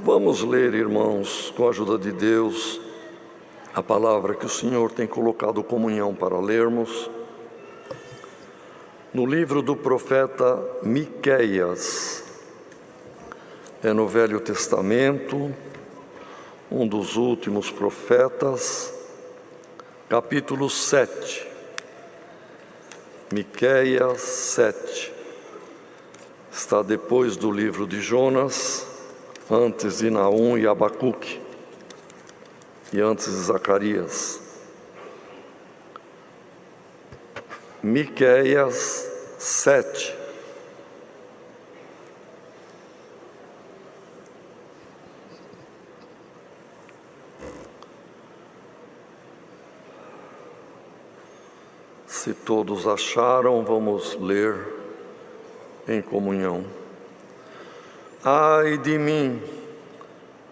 Vamos ler, irmãos, com a ajuda de Deus, a palavra que o Senhor tem colocado comunhão para lermos. No livro do profeta Miqueias, é no Velho Testamento, um dos últimos profetas, capítulo 7. Miqueias 7. Está depois do livro de Jonas, antes de Naum e Abacuque, e antes de Zacarias. Miqueias 7. Se todos acharam, vamos ler em comunhão. Ai de mim,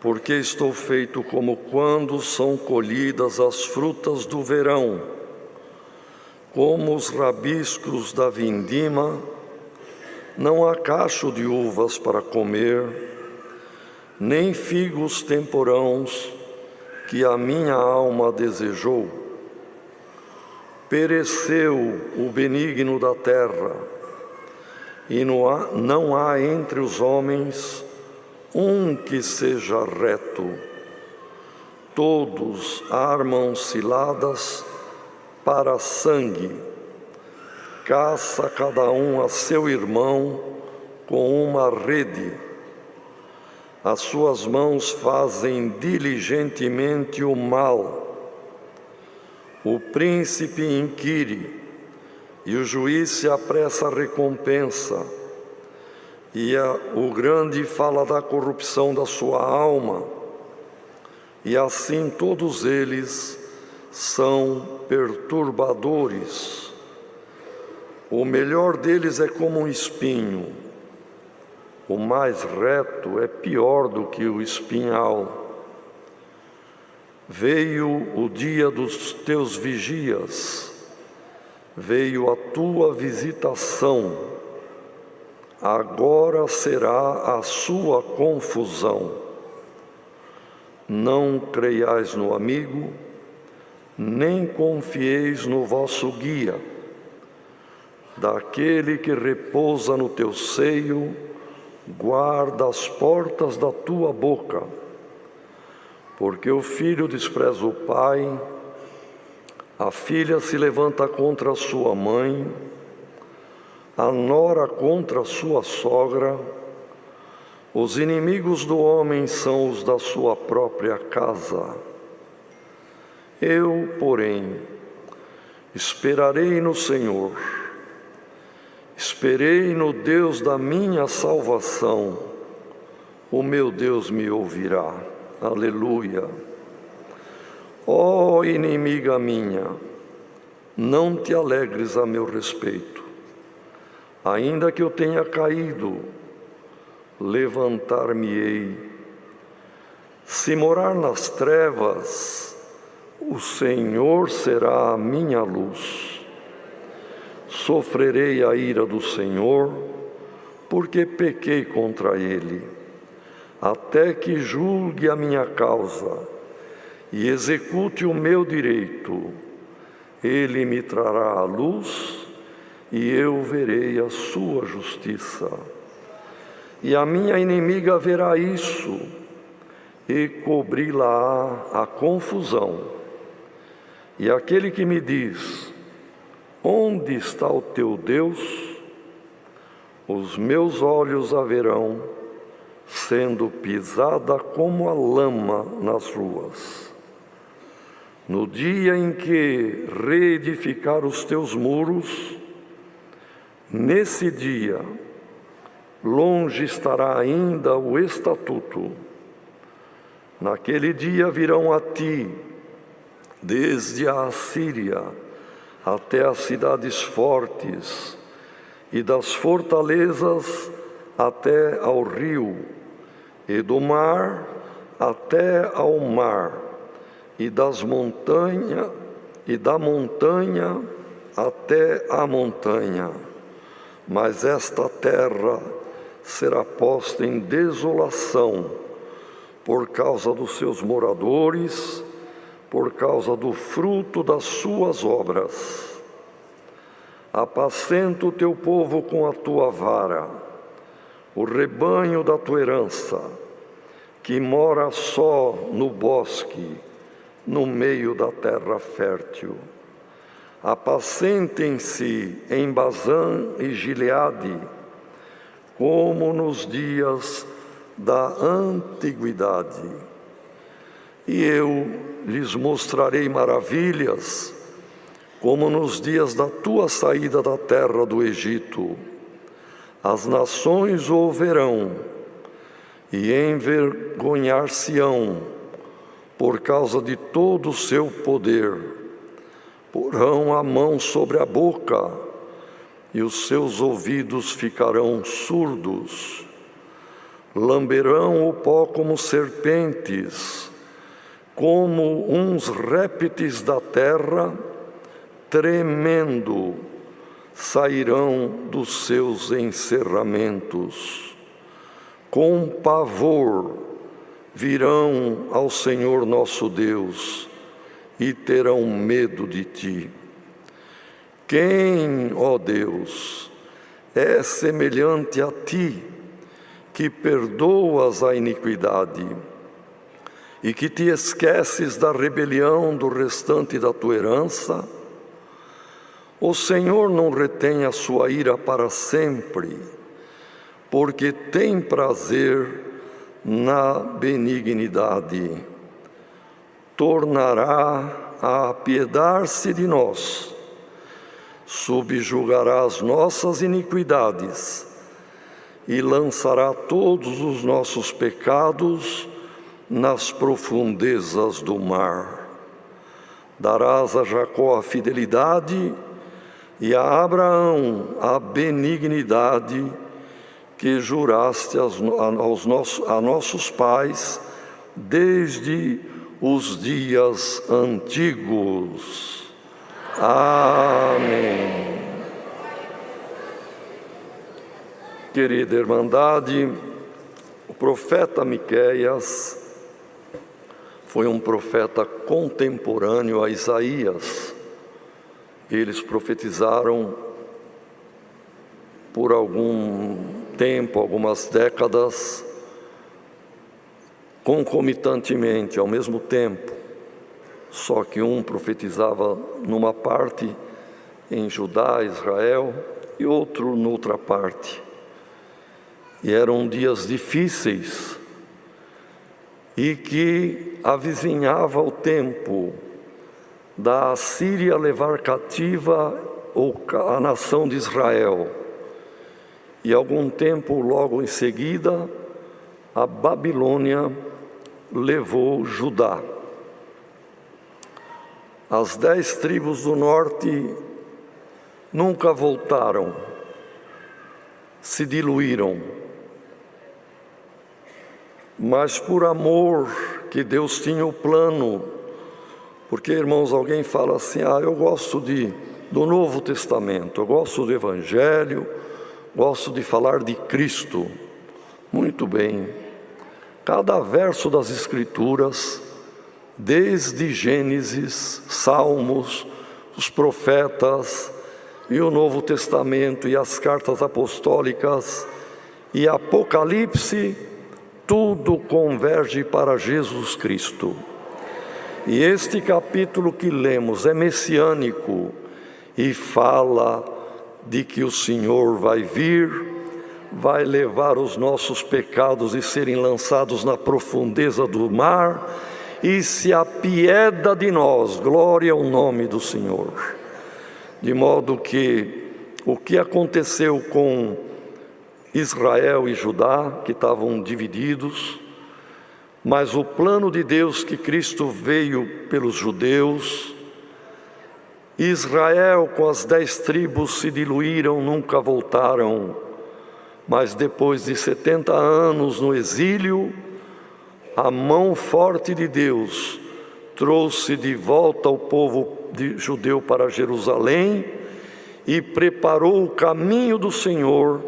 porque estou feito como quando são colhidas as frutas do verão, como os rabiscos da vindima. Não há cacho de uvas para comer, nem figos temporãos que a minha alma desejou. Pereceu o benigno da terra, e não há entre os homens um que seja reto. Todos armam ciladas para sangue, caça cada um a seu irmão com uma rede. As suas mãos fazem diligentemente o mal. O príncipe inquire, e o juiz se apressa à recompensa, e o grande fala da corrupção da sua alma, e assim todos eles são perturbadores. O melhor deles é como um espinho, o mais reto é pior do que o espinhal. Veio o dia dos teus vigias, veio a tua visitação, agora será a sua confusão. Não creiais no amigo, nem confieis no vosso guia. Daquele que repousa no teu seio, guarda as portas da tua boca. Porque o filho despreza o pai, a filha se levanta contra a sua mãe, a nora contra a sua sogra. Os inimigos do homem são os da sua própria casa. Eu, porém, esperarei no Senhor, esperei no Deus da minha salvação. O meu Deus me ouvirá. Aleluia. Ó inimiga minha, não te alegres a meu respeito. Ainda que eu tenha caído, levantar-me-ei. Se morar nas trevas, o Senhor será a minha luz. Sofrerei a ira do Senhor, porque pequei contra Ele, até que julgue a minha causa e execute o meu direito. Ele me trará a luz, e eu verei a sua justiça. E a minha inimiga verá isso, e cobri-la-á a confusão. E aquele que me diz: onde está o teu Deus? Os meus olhos a verão, sendo pisada como a lama nas ruas. No dia em que reedificar os teus muros, nesse dia, longe estará ainda o estatuto. Naquele dia virão a ti, desde a Assíria até as cidades fortes, e das fortalezas até ao rio, e do mar até ao mar, e da montanha até a montanha. Mas esta terra será posta em desolação, por causa dos seus moradores, por causa do fruto das suas obras. Apacenta o teu povo com a tua vara, o rebanho da tua herança, que mora só no bosque, no meio da terra fértil. Apacentem-se em Bazã e Gileade, como nos dias da antiguidade. E eu lhes mostrarei maravilhas, como nos dias da tua saída da terra do Egito. As nações o verão e envergonhar-se-ão por causa de todo o seu poder. Porão a mão sobre a boca e os seus ouvidos ficarão surdos. Lamberão o pó como serpentes, como uns répteis da terra, tremendo, sairão dos seus encerramentos. Com pavor virão ao Senhor nosso Deus e terão medo de ti. Quem, ó Deus, é semelhante a ti, que perdoas a iniquidade e que te esqueces da rebelião do restante da tua herança? O Senhor não retém a sua ira para sempre, porque tem prazer na benignidade. Tornará a apiedar-se de nós, subjugará as nossas iniquidades e lançará todos os nossos pecados nas profundezas do mar. Darás a Jacó a fidelidade e a Abraão a benignidade que juraste a nossos pais desde os dias antigos. Amém. Querida Irmandade, o profeta Miqueias foi um profeta contemporâneo a Isaías. Eles profetizaram por algum tempo, algumas décadas, concomitantemente, ao mesmo tempo, só que um profetizava numa parte em Judá, Israel, e outro noutra parte. E eram dias difíceis e que avizinhava o tempo da Assíria levar cativa a nação de Israel. E algum tempo logo em seguida, a Babilônia levou Judá. As 10 tribos do norte nunca voltaram, se diluíram. Mas por amor que Deus tinha o plano, porque, irmãos, alguém fala assim, eu gosto do Novo Testamento, eu gosto do Evangelho, gosto de falar de Cristo. Muito bem. Cada verso das Escrituras, desde Gênesis, Salmos, os profetas e o Novo Testamento e as cartas apostólicas e Apocalipse, tudo converge para Jesus Cristo. E este capítulo que lemos é messiânico e fala de que o Senhor vai vir, vai levar os nossos pecados e serem lançados na profundeza do mar e se apieda de nós. Glória ao nome do Senhor. De modo que o que aconteceu com Israel e Judá, que estavam divididos, mas o plano de Deus que Cristo veio pelos judeus, Israel com as 10 tribos se diluíram, nunca voltaram, mas depois de 70 anos no exílio, a mão forte de Deus trouxe de volta o povo judeu para Jerusalém e preparou o caminho do Senhor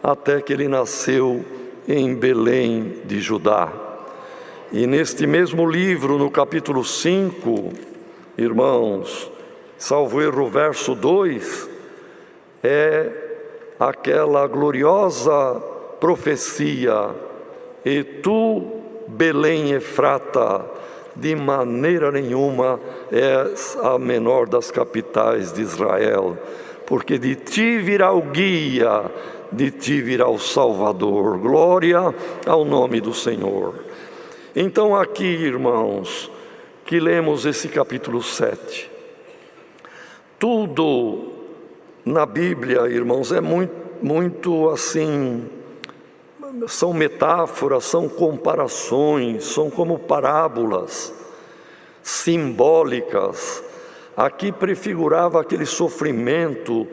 até que ele nasceu em Belém de Judá. E neste mesmo livro, no capítulo 5, irmãos, salvo erro, verso 2, é aquela gloriosa profecia: e tu, Belém Efrata, de maneira nenhuma és a menor das capitais de Israel, porque de ti virá o guia, de ti virá o Salvador. Glória ao nome do Senhor. Então aqui, irmãos, que lemos esse capítulo 7, tudo na Bíblia, irmãos, é muito assim, são metáforas, são comparações, são como parábolas simbólicas. Aqui prefigurava aquele sofrimento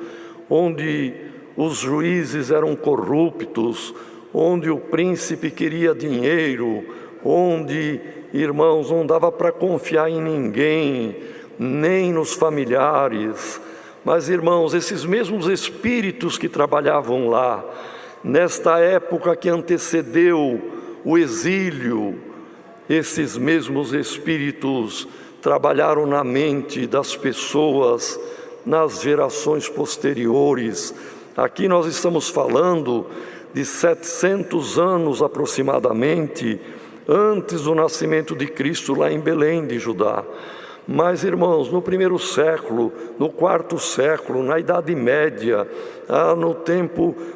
onde os juízes eram corruptos, onde o príncipe queria dinheiro, onde, irmãos, não dava para confiar em ninguém, nem nos familiares. Mas, irmãos, esses mesmos espíritos que trabalhavam lá, nesta época que antecedeu o exílio, esses mesmos espíritos trabalharam na mente das pessoas nas gerações posteriores. Aqui nós estamos falando de 700 anos aproximadamente antes do nascimento de Cristo lá em Belém de Judá. Mas, irmãos, no primeiro século, no quarto século, na Idade Média,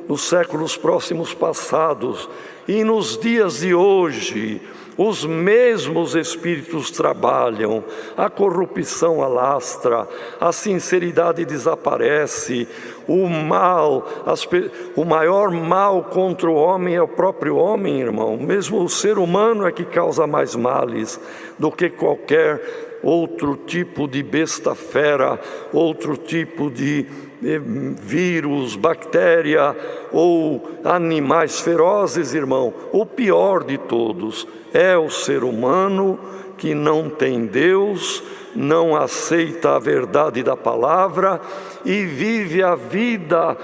nos séculos próximos passados e nos dias de hoje, os mesmos espíritos trabalham, a corrupção alastra, a sinceridade desaparece, o maior mal contra o homem é o próprio homem, irmão. Mesmo o ser humano é que causa mais males do que qualquer outro tipo de besta fera, outro tipo de vírus, bactéria ou animais ferozes, irmão. O pior de todos é o ser humano que não tem Deus, não aceita a verdade da palavra e vive a vida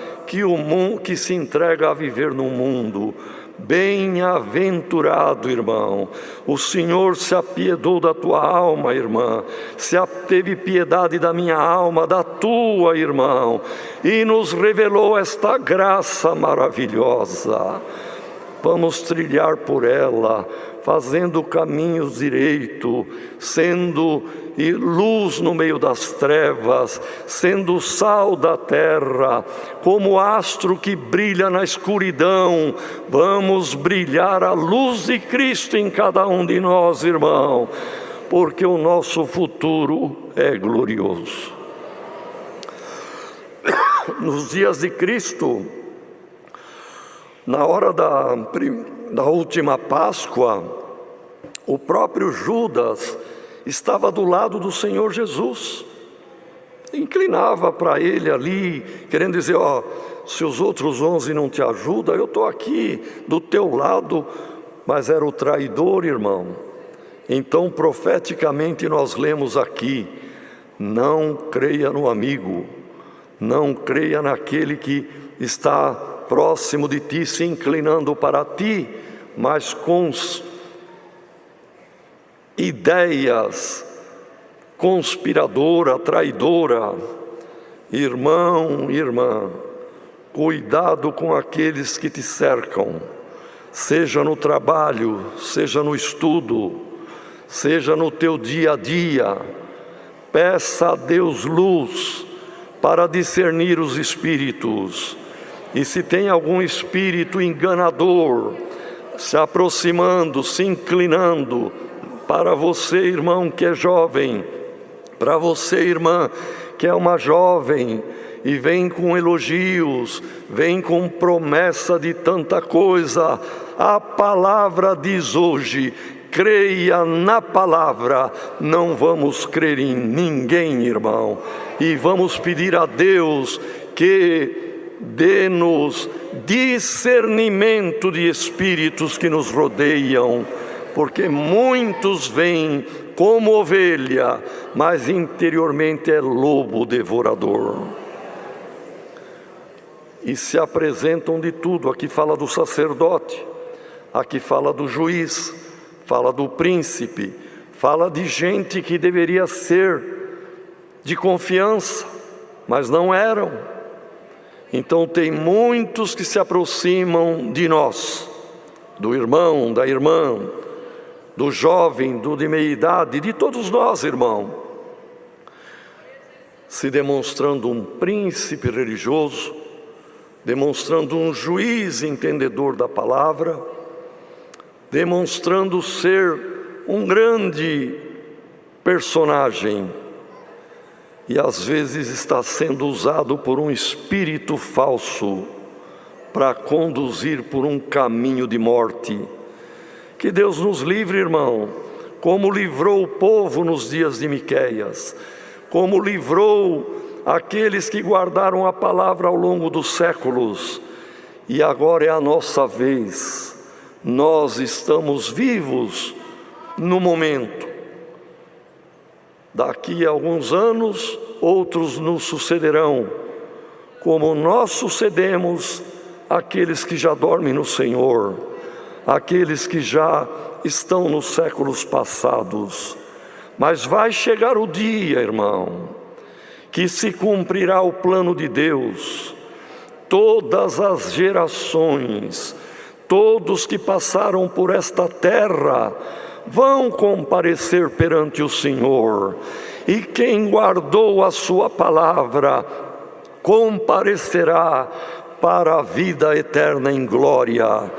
que se entrega a viver no mundo. Bem-aventurado, irmão, o Senhor se apiedou da tua alma, irmã, teve piedade da minha alma, da tua, irmão, e nos revelou esta graça maravilhosa. Vamos trilhar por ela, fazendo caminhos direitos, sendo luz no meio das trevas, sendo sal da terra, como astro que brilha na escuridão. Vamos brilhar a luz de Cristo em cada um de nós, irmão, porque o nosso futuro é glorioso. Nos dias de Cristo, na hora da última Páscoa, o próprio Judas estava do lado do Senhor Jesus, inclinava para ele ali, querendo dizer: ó, se os outros 11 não te ajudam, eu estou aqui do teu lado. Mas era o traidor, irmão. Então, profeticamente, nós lemos aqui: não creia no amigo, não creia naquele que está próximo de ti, se inclinando para ti, mas com ideias conspiradora, traidora. Irmão, irmã, cuidado com aqueles que te cercam, seja no trabalho, seja no estudo, seja no teu dia a dia. Peça a Deus luz para discernir os espíritos. E se tem algum espírito enganador se aproximando, se inclinando para você, irmão, que é jovem, para você, irmã, que é uma jovem, e vem com elogios, vem com promessa de tanta coisa, a palavra diz hoje: creia na palavra, não vamos crer em ninguém, irmão, e vamos pedir a Deus que dê-nos discernimento de espíritos que nos rodeiam, porque muitos vêm como ovelha, mas interiormente é lobo devorador. E se apresentam de tudo. Aqui fala do sacerdote, aqui fala do juiz, fala do príncipe, fala de gente que deveria ser de confiança, mas não eram. Então tem muitos que se aproximam de nós, do irmão, da irmã, do jovem, do de meia idade, de todos nós, irmão, se demonstrando um príncipe religioso, demonstrando um juiz entendedor da palavra, demonstrando ser um grande personagem, e às vezes está sendo usado por um espírito falso para conduzir por um caminho de morte. Que Deus nos livre, irmão, como livrou o povo nos dias de Miqueias, como livrou aqueles que guardaram a palavra ao longo dos séculos, e agora é a nossa vez. Nós estamos vivos no momento. Daqui a alguns anos, outros nos sucederão, como nós sucedemos àqueles que já dormem no Senhor, aqueles que já estão nos séculos passados. Mas vai chegar o dia, irmão, que se cumprirá o plano de Deus. Todas as gerações, todos que passaram por esta terra, vão comparecer perante o Senhor, e quem guardou a sua palavra comparecerá para a vida eterna em glória,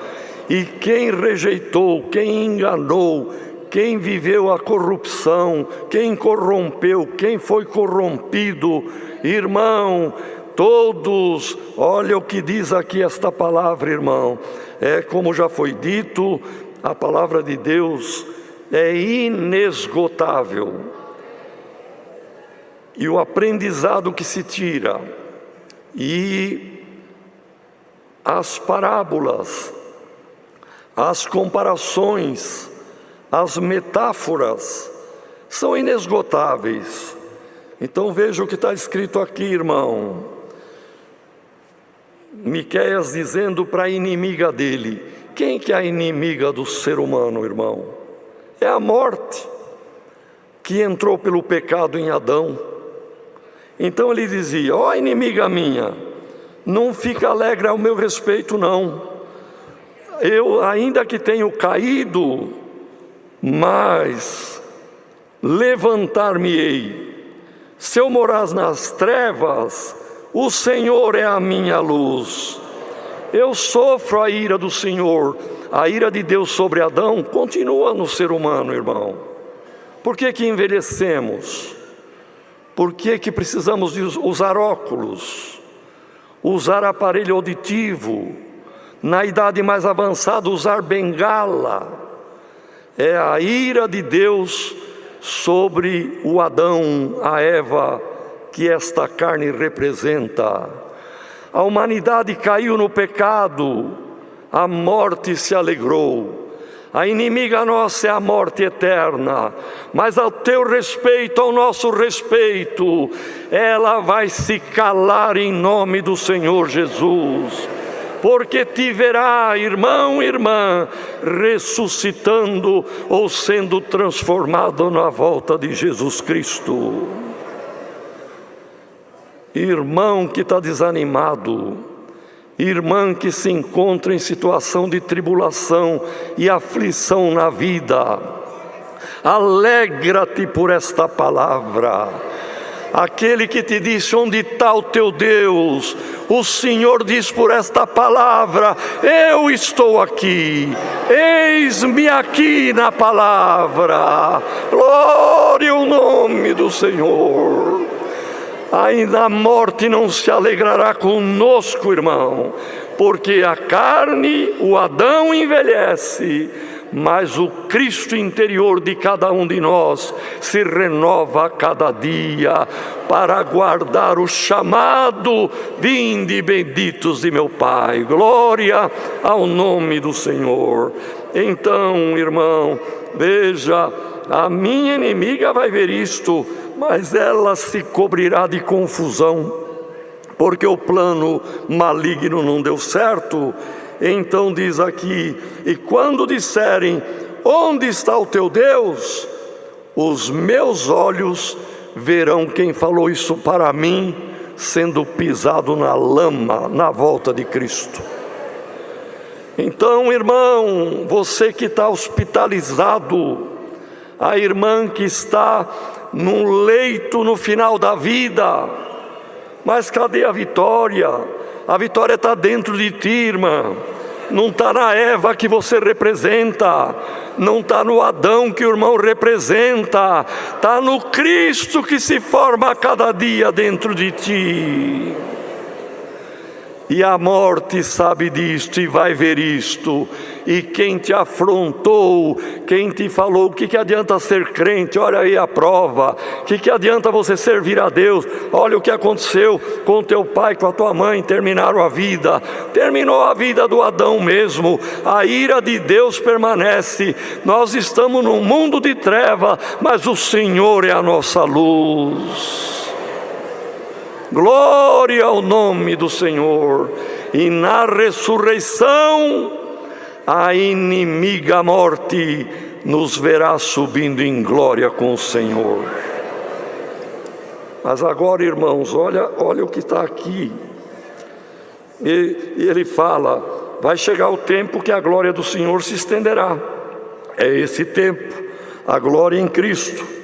e quem rejeitou, quem enganou, quem viveu a corrupção, quem corrompeu, quem foi corrompido, irmão, todos, olha o que diz aqui esta palavra, irmão, é como já foi dito, a palavra de Deus é inesgotável, e o aprendizado que se tira, e as parábolas, as comparações, as metáforas, são inesgotáveis. Então veja o que está escrito aqui, irmão. Miqueias dizendo para a inimiga dele. Quem que é a inimiga do ser humano, irmão? É a morte, que entrou pelo pecado em Adão. Então ele dizia: ó inimiga minha, não fica alegre ao meu respeito não. Eu ainda que tenho caído, mas levantar-me-ei. Se eu morar nas trevas, o Senhor é a minha luz. Eu sofro a ira do Senhor. A ira de Deus sobre Adão continua no ser humano, irmão. Por que que envelhecemos? Por que que precisamos de usar óculos? Usar aparelho auditivo? Na idade mais avançada, usar bengala? É a ira de Deus sobre o Adão, a Eva, que esta carne representa. A humanidade caiu no pecado, a morte se alegrou. A inimiga nossa é a morte eterna, mas ao teu respeito, ao nosso respeito, ela vai se calar em nome do Senhor Jesus. Porque te verá, irmão e irmã, ressuscitando ou sendo transformado na volta de Jesus Cristo. Irmão que está desanimado, irmã que se encontra em situação de tribulação e aflição na vida, alegra-te por esta palavra. Aquele que te disse: onde está o teu Deus? O Senhor diz por esta palavra: eu estou aqui, eis-me aqui na palavra. Glória ao nome do Senhor. Ainda a morte não se alegrará conosco, irmão, porque a carne, o Adão envelhece, mas o Cristo interior de cada um de nós se renova a cada dia para guardar o chamado: vinde benditos de meu Pai. Glória ao nome do Senhor. Então, irmão, veja, a minha inimiga vai ver isto, mas ela se cobrirá de confusão, porque o plano maligno não deu certo. Então diz aqui: e quando disserem onde está o teu Deus? Os meus olhos verão quem falou isso para mim, sendo pisado na lama na volta de Cristo. Então, irmão, você que está hospitalizado, a irmã que está num leito no final da vida, mas cadê a vitória? A vitória está dentro de ti, irmã. Não está na Eva que você representa, não está no Adão que o irmão representa, está no Cristo que se forma a cada dia dentro de ti. E a morte sabe disto e vai ver isto. E quem te afrontou, quem te falou, o que adianta ser crente? Olha aí a prova. O que adianta você servir a Deus? Olha o que aconteceu com teu pai, com a tua mãe, terminaram a vida. Terminou a vida do Adão mesmo. A ira de Deus permanece. Nós estamos num mundo de treva, mas o Senhor é a nossa luz. Glória ao nome do Senhor. E na ressurreição, a inimiga morte nos verá subindo em glória com o Senhor. Mas agora, irmãos, olha o que está aqui. E ele fala, vai chegar o tempo que a glória do Senhor se estenderá. É esse tempo, a glória em Cristo.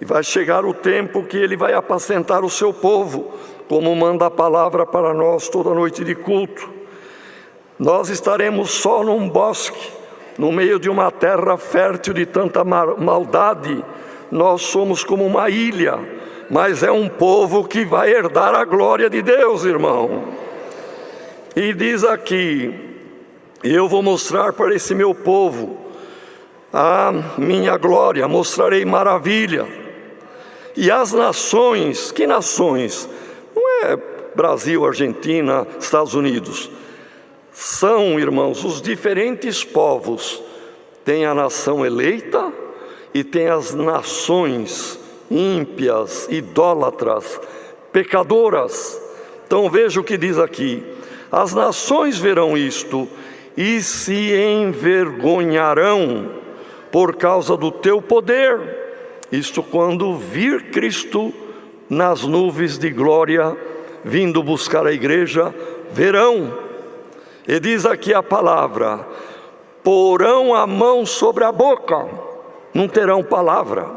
E vai chegar o tempo que Ele vai apacentar o seu povo, como manda a palavra para nós toda noite de culto. Nós estaremos só num bosque, no meio de uma terra fértil de tanta maldade. Nós somos como uma ilha, mas é um povo que vai herdar a glória de Deus, irmão. E diz aqui, eu vou mostrar para esse meu povo a minha glória, mostrarei maravilha. E as nações, que nações? Não é Brasil, Argentina, Estados Unidos. São, irmãos, os diferentes povos. Tem a nação eleita e tem as nações ímpias, idólatras, pecadoras. Então veja o que diz aqui. As nações verão isto e se envergonharão por causa do teu poder. Isto quando vir Cristo nas nuvens de glória, vindo buscar a igreja, verão. E diz aqui a palavra, porão a mão sobre a boca, não terão palavra.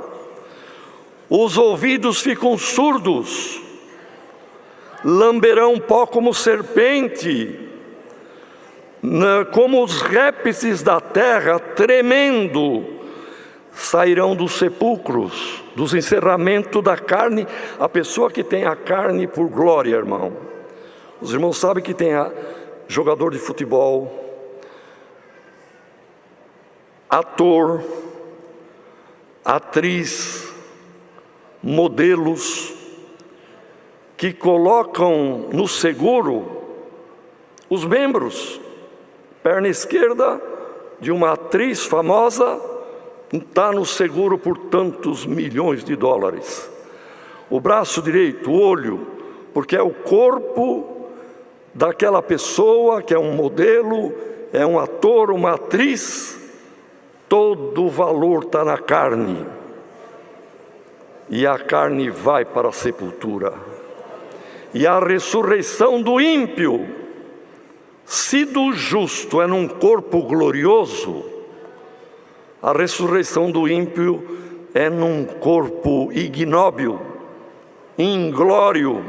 Os ouvidos ficam surdos, lamberão pó como serpente, como os répteis da terra, tremendo, sairão dos sepulcros, dos encerramentos da carne. A pessoa que tem a carne por glória, irmão. Os irmãos sabem que tem jogador de futebol, ator, atriz, modelos, que colocam no seguro os membros. Perna esquerda de uma atriz famosa está no seguro por tantos milhões de dólares. O braço direito, o olho, porque é o corpo daquela pessoa que é um modelo, é um ator, uma atriz. Todo o valor está na carne. E a carne vai para a sepultura. E a ressurreição do ímpio, se do justo é num corpo glorioso, a ressurreição do ímpio é num corpo ignóbil, inglório,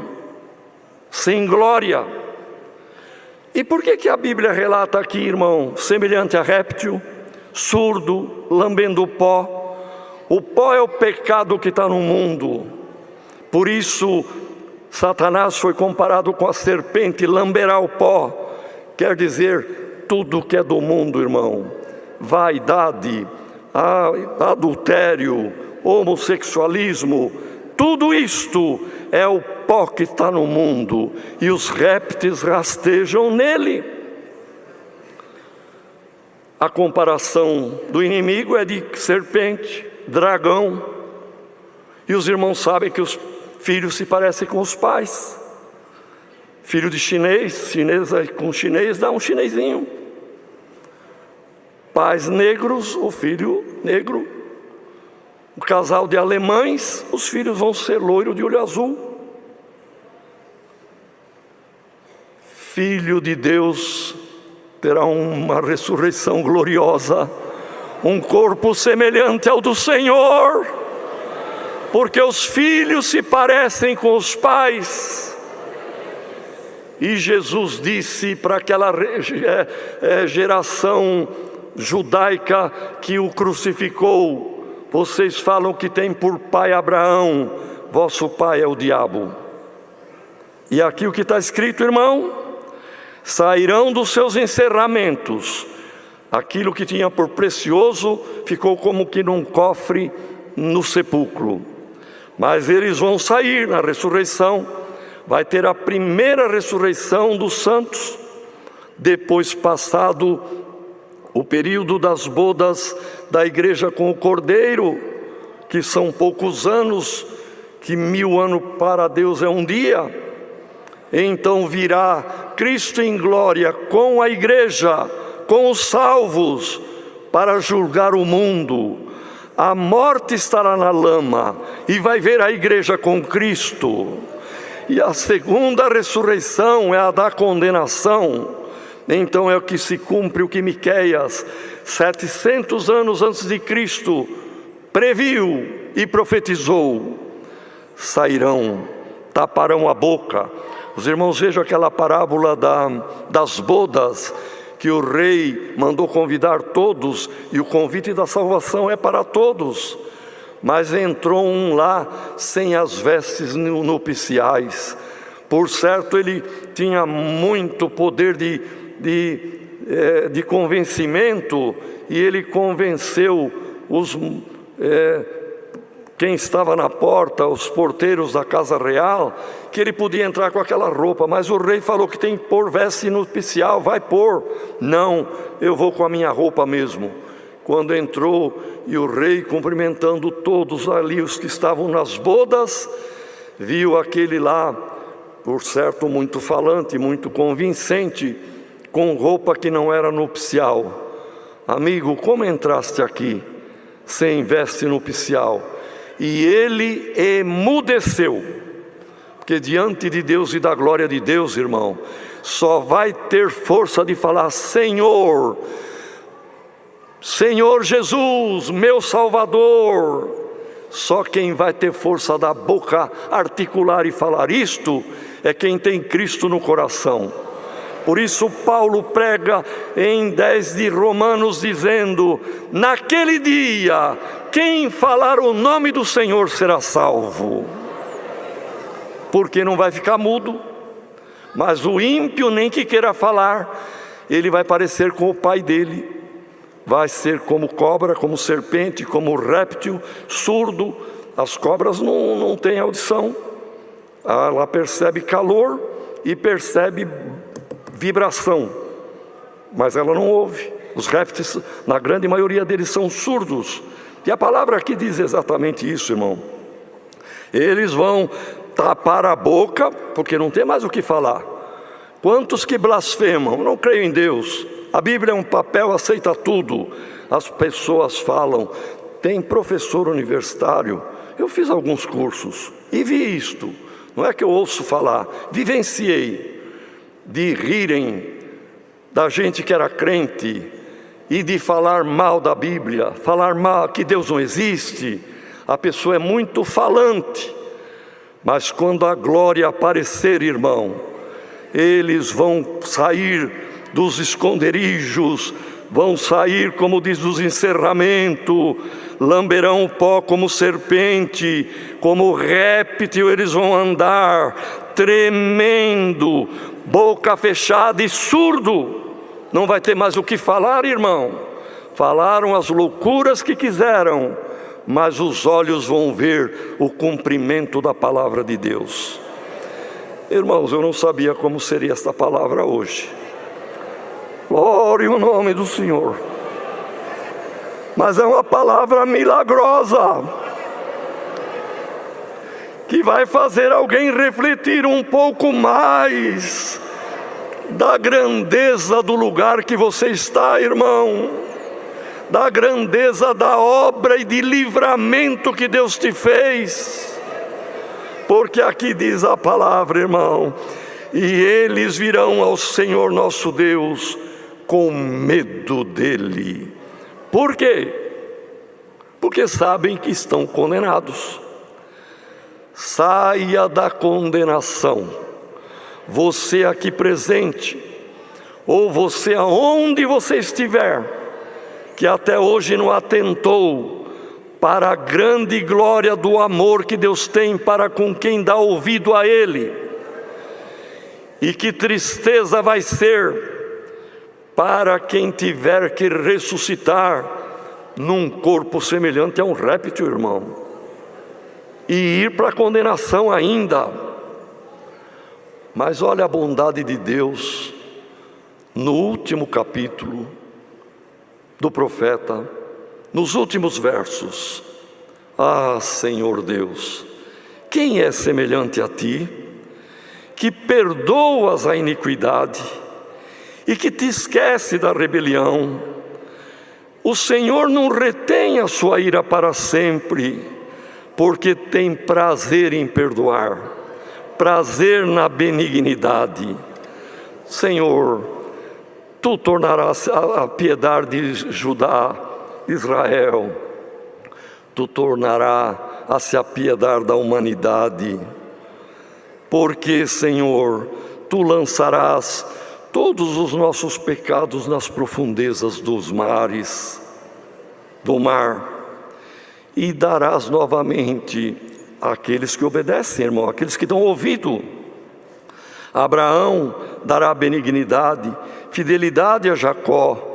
sem glória. E por que a Bíblia relata aqui, irmão, semelhante a réptil, surdo, lambendo o pó? O pó é o pecado que está no mundo. Por isso, Satanás foi comparado com a serpente, lamberá o pó. Quer dizer, tudo que é do mundo, irmão, vaidade, adultério, homossexualismo, tudo isto é o pó que está no mundo, e os répteis rastejam nele. A comparação do inimigo é de serpente, dragão, e os irmãos sabem que os filhos se parecem com os pais. Filho de chinês com chinês dá um chinesinho. Pais negros, o filho negro. Um casal de alemães, os filhos vão ser loiro de olho azul. Filho de Deus terá uma ressurreição gloriosa, um corpo semelhante ao do Senhor, porque os filhos se parecem com os pais. E Jesus disse para aquela geração judaica que o crucificou: vocês falam que tem por pai Abraão, vosso pai é o diabo. E aqui o que está escrito, irmão: sairão dos seus encerramentos. Aquilo que tinha por precioso ficou como que num cofre no sepulcro. Mas eles vão sair na ressurreição. Vai ter a primeira ressurreição dos santos, depois passado o período das bodas da igreja com o Cordeiro, que são poucos anos, que 1000 anos para Deus é um dia. Então virá Cristo em glória com a igreja, com os salvos, para julgar o mundo. A morte estará na lama e vai ver a igreja com Cristo. E a segunda ressurreição é a da condenação. Então é o que se cumpre o que Miqueias, 700 anos antes de Cristo, previu e profetizou. Sairão, taparão a boca. Os irmãos vejam aquela parábola das bodas, que o rei mandou convidar todos, e o convite da salvação é para todos. Mas entrou um lá sem as vestes nupciais. Por certo, ele tinha muito poder de convencimento, e ele convenceu quem estava na porta, os porteiros da casa real, que ele podia entrar com aquela roupa. Mas o rei falou que tem que pôr veste nupcial. Vai pôr. Não, eu vou com a minha roupa mesmo. Quando entrou, e o rei cumprimentando todos ali, os que estavam nas bodas, viu aquele lá, por certo muito falante, muito convincente, com roupa que não era nupcial. Amigo, como entraste aqui sem veste nupcial? E ele emudeceu, porque diante de Deus e da glória de Deus, irmão, só vai ter força de falar: Senhor, Senhor Jesus, meu Salvador. Só quem vai ter força da boca articular e falar isto é quem tem Cristo no coração. Por isso Paulo prega em 10 de Romanos dizendo: naquele dia, quem falar o nome do Senhor será salvo. Porque não vai ficar mudo. Mas o ímpio, nem que queira falar, ele vai parecer com o pai dele. Vai ser como cobra, como serpente, como réptil, surdo. As cobras não têm audição. Ela percebe calor e percebe vibração, mas ela não ouve. Os répteis, na grande maioria deles, são surdos. E a palavra aqui diz exatamente isso, irmão. Eles vão tapar a boca, porque não tem mais o que falar. Quantos que blasfemam, não creem em Deus. A Bíblia é um papel, aceita tudo. As pessoas falam. Tem professor universitário, eu fiz alguns cursos e vi isto. Não é que eu ouço falar, vivenciei, de rirem da gente que era crente e de falar mal da Bíblia, falar mal que Deus não existe. A pessoa é muito falante, mas quando a glória aparecer, irmão, eles vão sair dos esconderijos, vão sair, como diz, dos encerramentos, lamberão o pó como serpente, como réptil eles vão andar, tremendo, boca fechada e surdo. Não vai ter mais o que falar, irmão. Falaram as loucuras que quiseram, mas os olhos vão ver o cumprimento da palavra de Deus. Irmãos, eu não sabia como seria esta palavra hoje. Glória ao nome do Senhor. Mas é uma palavra milagrosa, que vai fazer alguém refletir um pouco mais da grandeza do lugar que você está, irmão. da grandeza da obra e de livramento que Deus te fez. Porque aqui diz a palavra, irmão, e eles virão ao Senhor nosso Deus com medo dele. Por quê? Porque sabem que estão condenados. Saia da condenação. Você aqui presente, ou você aonde você estiver, que até hoje não atentou para a grande glória do amor que Deus tem para com quem dá ouvido a Ele. E que tristeza vai ser para quem tiver que ressuscitar num corpo semelhante a um réptil, irmão, e ir para a condenação ainda. Mas olha a bondade de Deus no último capítulo do profeta, nos últimos versos. Ah, Senhor Deus, quem é semelhante a ti, que perdoas a iniquidade e que te esquece da rebelião? O Senhor não retém a sua ira para sempre, porque tem prazer em perdoar, prazer na benignidade. Senhor, tu tornarás a piedade de Judá, Israel, tu tornarás a se apiedar da humanidade, porque, Senhor, tu lançarás todos os nossos pecados nas profundezas dos mares, do mar, e darás novamente àqueles que obedecem, irmão, aqueles que dão ouvido. Abraão dará benignidade, fidelidade a Jacó,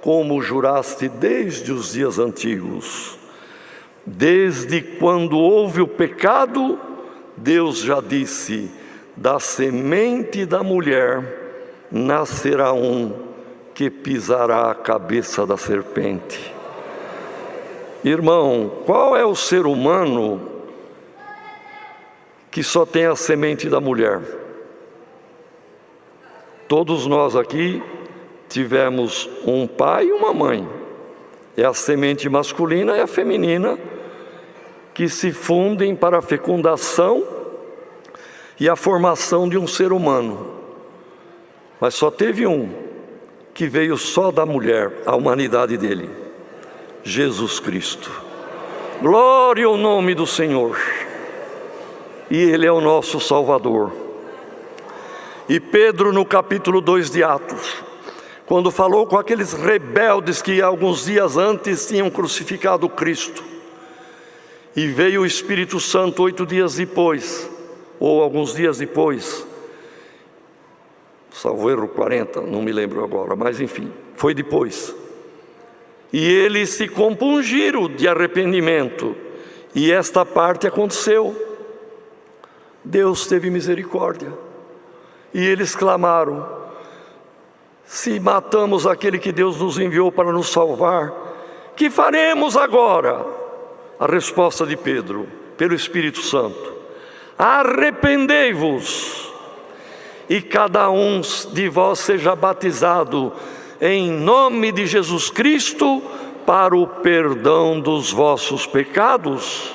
como juraste desde os dias antigos. Desde quando houve o pecado, Deus já disse: da semente da mulher nascerá um que pisará a cabeça da serpente. Irmão, qual é o ser humano que só tem a semente da mulher? Todos nós aqui tivemos um pai e uma mãe. É a semente masculina e a feminina que se fundem para a fecundação e a formação de um ser humano. Mas só teve um que veio só da mulher, a humanidade dele: Jesus Cristo. Glória ao nome do Senhor. E Ele é o nosso Salvador. E Pedro, no capítulo 2 de Atos, quando falou com aqueles rebeldes que alguns dias antes tinham crucificado Cristo, e veio o Espírito Santo 8 dias depois, ou alguns dias depois, salvo erro 40, não me lembro agora, mas enfim, foi depois. E eles se compungiram de arrependimento, e esta parte aconteceu. Deus teve misericórdia, e eles clamaram: se matamos aquele que Deus nos enviou para nos salvar, que faremos agora? A resposta de Pedro, pelo Espírito Santo: arrependei-vos, e cada um de vós seja batizado em nome de Jesus Cristo para o perdão dos vossos pecados.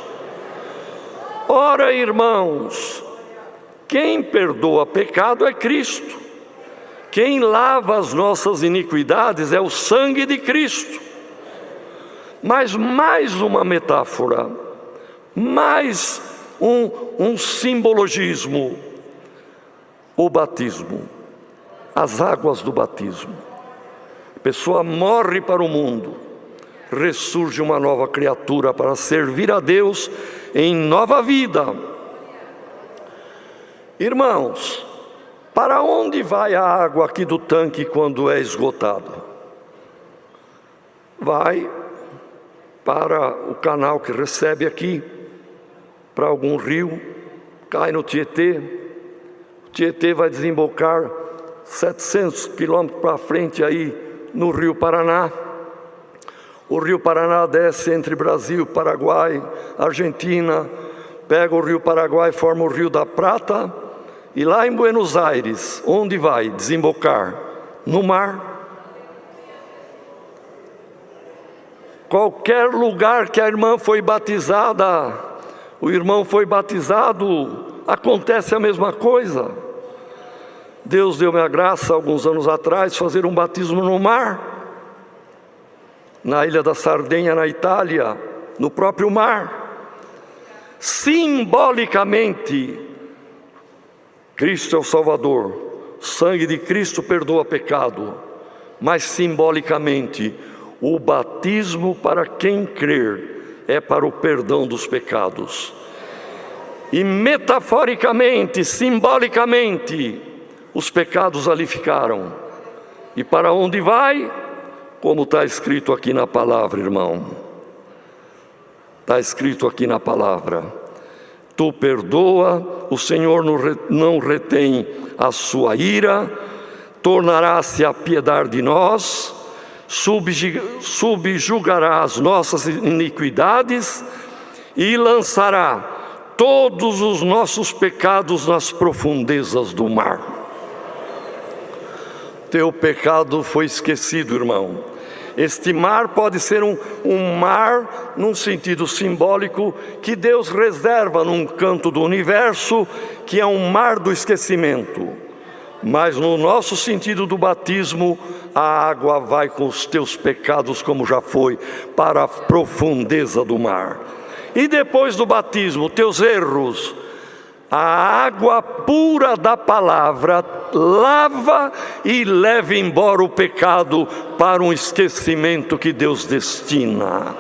Ora, irmãos, quem perdoa pecado é Cristo. Quem lava as nossas iniquidades é o sangue de Cristo. Mas mais uma metáfora, mais um simbologismo: o batismo, as águas do batismo. A pessoa morre para o mundo, ressurge uma nova criatura para servir a Deus em nova vida. Irmãos, para onde vai a água aqui do tanque quando é esgotado? Vai para o canal que recebe aqui, para algum rio, cai no Tietê. O Tietê vai desembocar 700 quilômetros para frente aí no Rio Paraná. O Rio Paraná desce entre Brasil, Paraguai, Argentina, pega o Rio Paraguai, forma o Rio da Prata, e lá em Buenos Aires, onde vai desembocar? No mar. Qualquer lugar que a irmã foi batizada, o irmão foi batizado, acontece a mesma coisa. Deus deu-me a graça, alguns anos atrás, fazer um batismo no mar, na ilha da Sardenha, na Itália, no próprio mar. Simbolicamente, Cristo é o Salvador, o sangue de Cristo perdoa pecado, mas simbolicamente, o batismo para quem crer é para o perdão dos pecados. E metaforicamente, simbolicamente, os pecados ali ficaram. E para onde vai? Como está escrito aqui na palavra, irmão. Está escrito aqui na palavra: tu perdoa, o Senhor não retém a sua ira, tornará-se a apiedar de nós, subjugará as nossas iniquidades e lançará todos os nossos pecados nas profundezas do mar. Teu pecado foi esquecido, irmão. Este mar pode ser um mar, num sentido simbólico, que Deus reserva num canto do universo, que é um mar do esquecimento. Mas no nosso sentido do batismo, a água vai com os teus pecados, como já foi, para a profundeza do mar. E depois do batismo, teus erros, a água pura da palavra lava e leva embora o pecado para um esquecimento que Deus destina.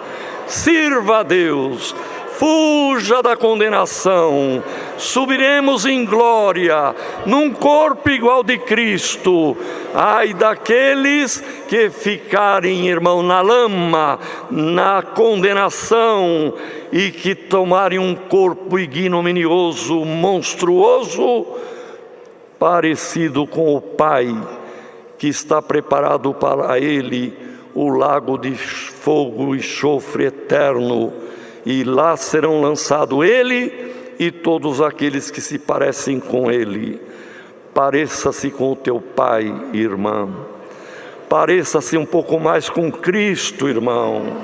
Sirva a Deus, fuja da condenação, subiremos em glória, num corpo igual de Cristo. Ai daqueles que ficarem, irmão, na lama, na condenação, e que tomarem um corpo ignominioso, monstruoso, parecido com o Pai, que está preparado para ele o lago de fogo e enxofre eterno, e lá serão lançados ele e todos aqueles que se parecem com ele. Pareça-se com o teu Pai, irmã. Pareça-se um pouco mais com Cristo, irmão.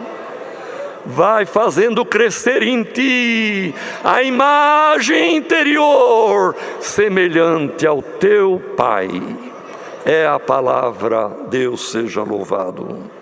Vai fazendo crescer em ti a imagem interior semelhante ao teu Pai. É a palavra. Deus seja louvado.